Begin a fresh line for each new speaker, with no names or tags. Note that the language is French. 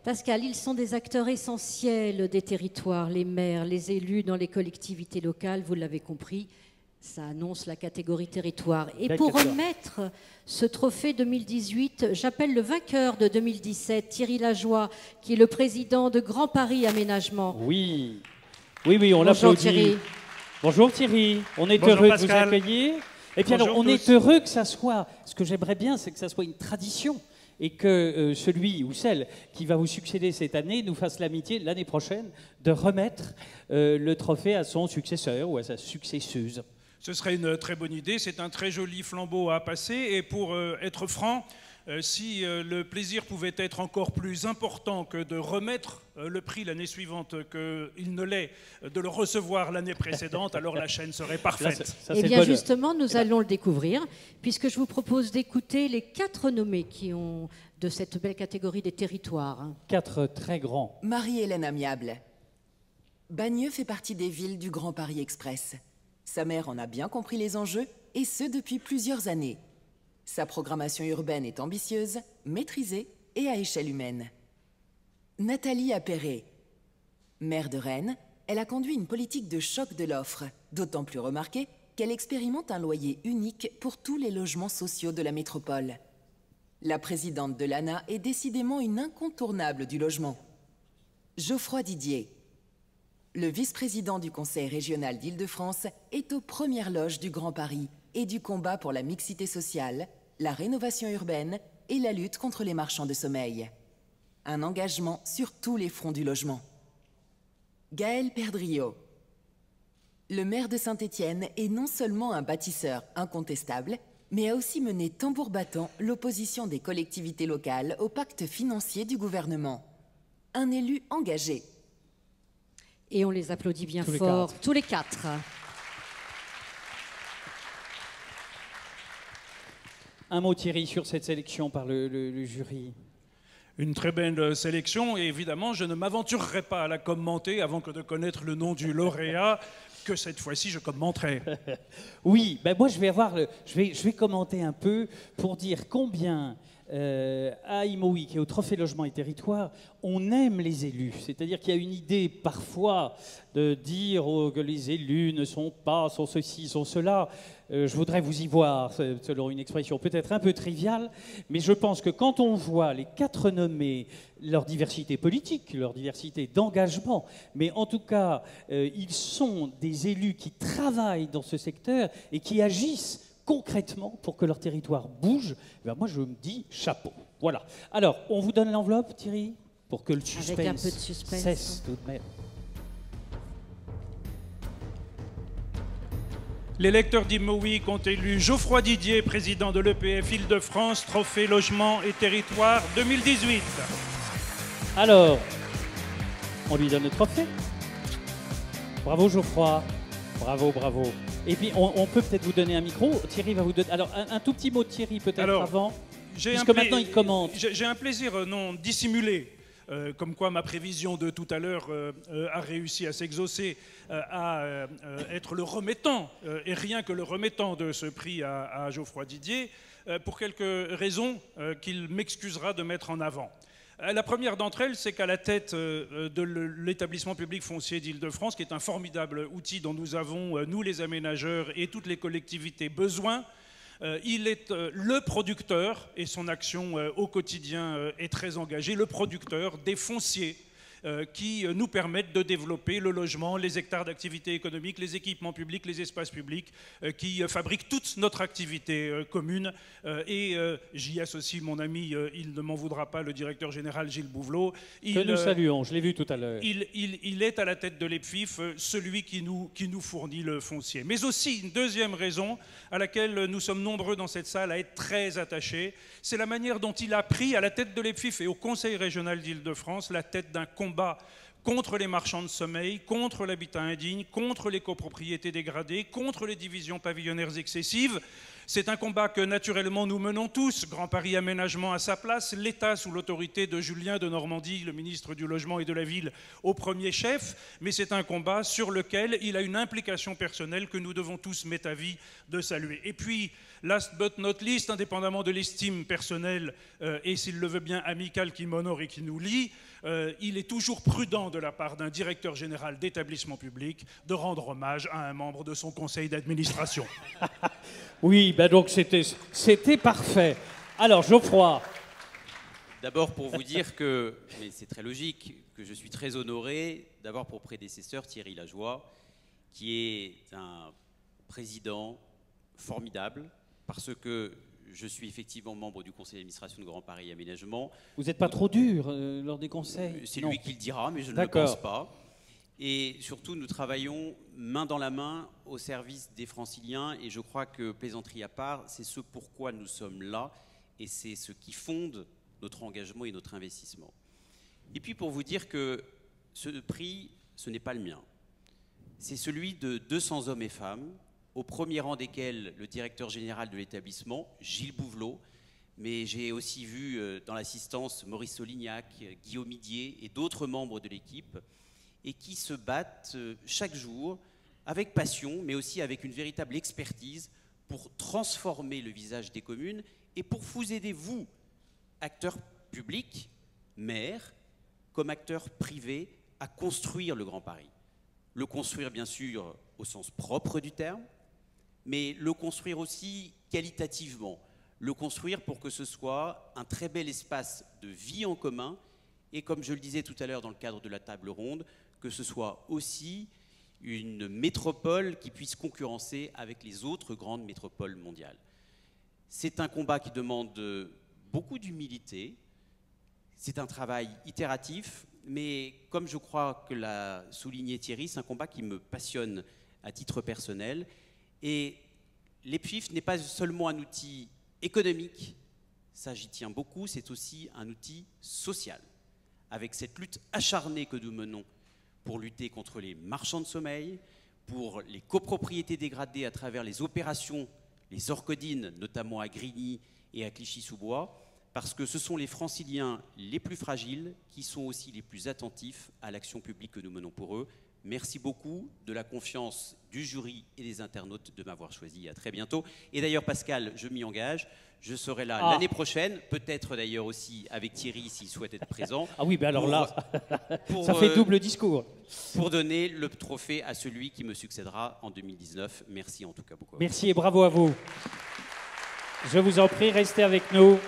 Pascal, ils sont des acteurs essentiels des territoires, les maires, les élus dans les collectivités locales, vous l'avez compris, ça annonce la catégorie territoire. Et pour remettre ce trophée 2018, j'appelle le vainqueur de 2017, Thierry Lajoie, qui est le président de Grand Paris Aménagement.
Oui, on l'applaudit. Thierry. Bonjour Thierry, on est heureux de vous accueillir. Et puis alors, on est heureux que ça soit, ce que j'aimerais bien, c'est que ça soit une tradition et que celui ou celle qui va vous succéder cette année nous fasse l'amitié l'année prochaine de remettre le trophée à son successeur ou à sa successeuse.
Ce serait une très bonne idée, c'est un très joli flambeau à passer et pour être franc, si le plaisir pouvait être encore plus important que de remettre le prix l'année suivante qu'il ne l'est de le recevoir l'année précédente, alors la chaîne serait parfaite.
Eh bien justement, nous allons le découvrir, puisque je vous propose d'écouter les 4 nommés qui ont de cette belle catégorie des territoires.
4 très grands.
Marie-Hélène Amiable. Bagneux fait partie des villes du Grand Paris Express. Sa mère en a bien compris les enjeux, et ce depuis plusieurs années. Sa programmation urbaine est ambitieuse, maîtrisée et à échelle humaine. Nathalie Appéré. Maire de Rennes, elle a conduit une politique de choc de l'offre, d'autant plus remarquée qu'elle expérimente un loyer unique pour tous les logements sociaux de la métropole. La présidente de l'ANA est décidément une incontournable du logement. Geoffroy Didier. Le vice-président du Conseil régional d'Île-de-France est aux premières loges du Grand Paris et du combat pour la mixité sociale, la rénovation urbaine et la lutte contre les marchands de sommeil. Un engagement sur tous les fronts du logement. Gaël Perdriau. Le maire de Saint-Étienne est non seulement un bâtisseur incontestable, mais a aussi mené tambour battant l'opposition des collectivités locales au pacte financier du gouvernement. Un élu engagé.
Et on les applaudit bien fort, tous les 4.
Un mot Thierry sur cette sélection par le jury.
Une très belle sélection et évidemment je ne m'aventurerai pas à la commenter avant que de connaître le nom du lauréat que cette fois-ci je commenterai.
Oui, ben moi je vais commenter un peu pour dire combien à Imoui, qui est au Trophée Logement et Territoire, on aime les élus. C'est-à-dire qu'il y a une idée parfois de dire que les élus ne sont pas, sont ceci, sont cela. Je voudrais vous y voir, selon une expression peut-être un peu triviale, mais je pense que quand on voit les 4 nommés, leur diversité politique, leur diversité d'engagement, mais en tout cas, ils sont des élus qui travaillent dans ce secteur et qui agissent concrètement pour que leur territoire bouge, ben moi je me dis chapeau. Voilà. Alors, on vous donne l'enveloppe, Thierry, pour que le suspense,
avec un peu de suspense
cesse tout de même.
Les lecteurs d'Imo-Week ont élu Geoffroy Didier, président de l'EPF Île-de-France, Trophée Logement et Territoire 2018.
Alors, on lui donne le trophée. Bravo Geoffroy. Bravo, bravo. Et puis, on peut peut-être vous donner un micro. Thierry va vous donner... Alors, un tout petit mot de Thierry, peut-être, avant, puisque maintenant, il commente.
J'ai un plaisir non dissimulé, comme quoi ma prévision de tout à l'heure a réussi à s'exaucer, à être le remettant, et rien que le remettant de ce prix à Geoffroy Didier, pour quelques raisons qu'il m'excusera de mettre en avant. La première d'entre elles, c'est qu'à la tête de l'établissement public foncier d'Île-de-France, qui est un formidable outil dont nous avons, nous les aménageurs et toutes les collectivités, besoin, il est le producteur, et son action au quotidien est très engagée, le producteur des fonciers qui nous permettent de développer le logement, les hectares d'activité économique, les équipements publics, les espaces publics, qui fabriquent toute notre activité commune. Et j'y associe mon ami, il ne m'en voudra pas, le directeur général Gilles Bouvelot.
Que nous saluons, je l'ai vu tout à l'heure.
Il est à la tête de l'EPFIF celui qui nous fournit le foncier. Mais aussi une deuxième raison à laquelle nous sommes nombreux dans cette salle à être très attachés, c'est la manière dont il a pris à la tête de l'EPFIF et au Conseil régional d'Île-de-France la tête d'un combat contre les marchands de sommeil, contre l'habitat indigne, contre les copropriétés dégradées, contre les divisions pavillonnaires excessives. C'est un combat que naturellement nous menons tous, Grand Paris Aménagement à sa place, l'État sous l'autorité de Julien de Normandie, le ministre du Logement et de la Ville, au premier chef, mais c'est un combat sur lequel il a une implication personnelle que nous devons tous, m'est avis, de saluer. Et puis, last but not least, indépendamment de l'estime personnelle et s'il le veut bien amicale qui m'honore et qui nous lie, il est toujours prudent de la part d'un directeur général d'établissement public de rendre hommage à un membre de son conseil d'administration.
Oui, ben donc c'était parfait. Alors, Geoffroy.
D'abord pour vous dire que, mais c'est très logique, que je suis très honoré d'avoir pour prédécesseur Thierry Lajoie, qui est un président formidable, parce que je suis effectivement membre du conseil d'administration de Grand Paris Aménagement.
Vous n'êtes pas trop dur lors des conseils?
C'est lui qui le dira, mais je ne le pense pas. Et surtout, nous travaillons main dans la main au service des Franciliens, et je crois que, plaisanterie à part, c'est ce pourquoi nous sommes là, et c'est ce qui fonde notre engagement et notre investissement. Et puis pour vous dire que ce prix, ce n'est pas le mien. C'est celui de 200 hommes et femmes, au premier rang desquels le directeur général de l'établissement, Gilles Bouvelot, mais j'ai aussi vu dans l'assistance Maurice Solignac, Guillaume Midier et d'autres membres de l'équipe, et qui se battent chaque jour avec passion, mais aussi avec une véritable expertise pour transformer le visage des communes et pour vous aider, vous, acteurs publics, maires, comme acteurs privés, à construire le Grand Paris. Le construire, bien sûr, au sens propre du terme, mais le construire aussi qualitativement. Le construire pour que ce soit un très bel espace de vie en commun et, comme je le disais tout à l'heure dans le cadre de la table ronde, que ce soit aussi une métropole qui puisse concurrencer avec les autres grandes métropoles mondiales. C'est un combat qui demande beaucoup d'humilité, c'est un travail itératif, mais comme je crois que l'a souligné Thierry, c'est un combat qui me passionne à titre personnel. Et l'EPFIF n'est pas seulement un outil économique, ça j'y tiens beaucoup, c'est aussi un outil social. Avec cette lutte acharnée que nous menons pour lutter contre les marchands de sommeil, pour les copropriétés dégradées à travers les opérations, les orcodines, notamment à Grigny et à Clichy-sous-Bois, parce que ce sont les Franciliens les plus fragiles qui sont aussi les plus attentifs à l'action publique que nous menons pour eux. Merci beaucoup de la confiance du jury et des internautes de m'avoir choisi. À très bientôt. Et d'ailleurs, Pascal, je m'y engage. Je serai là l'année prochaine, peut-être d'ailleurs aussi avec Thierry s'il souhaite être présent.
Ah oui, ben alors là, ça fait double discours.
Pour donner le trophée à celui qui me succédera en 2019. Merci en tout cas beaucoup.
Merci et bravo à vous. Je vous en prie, restez avec nous.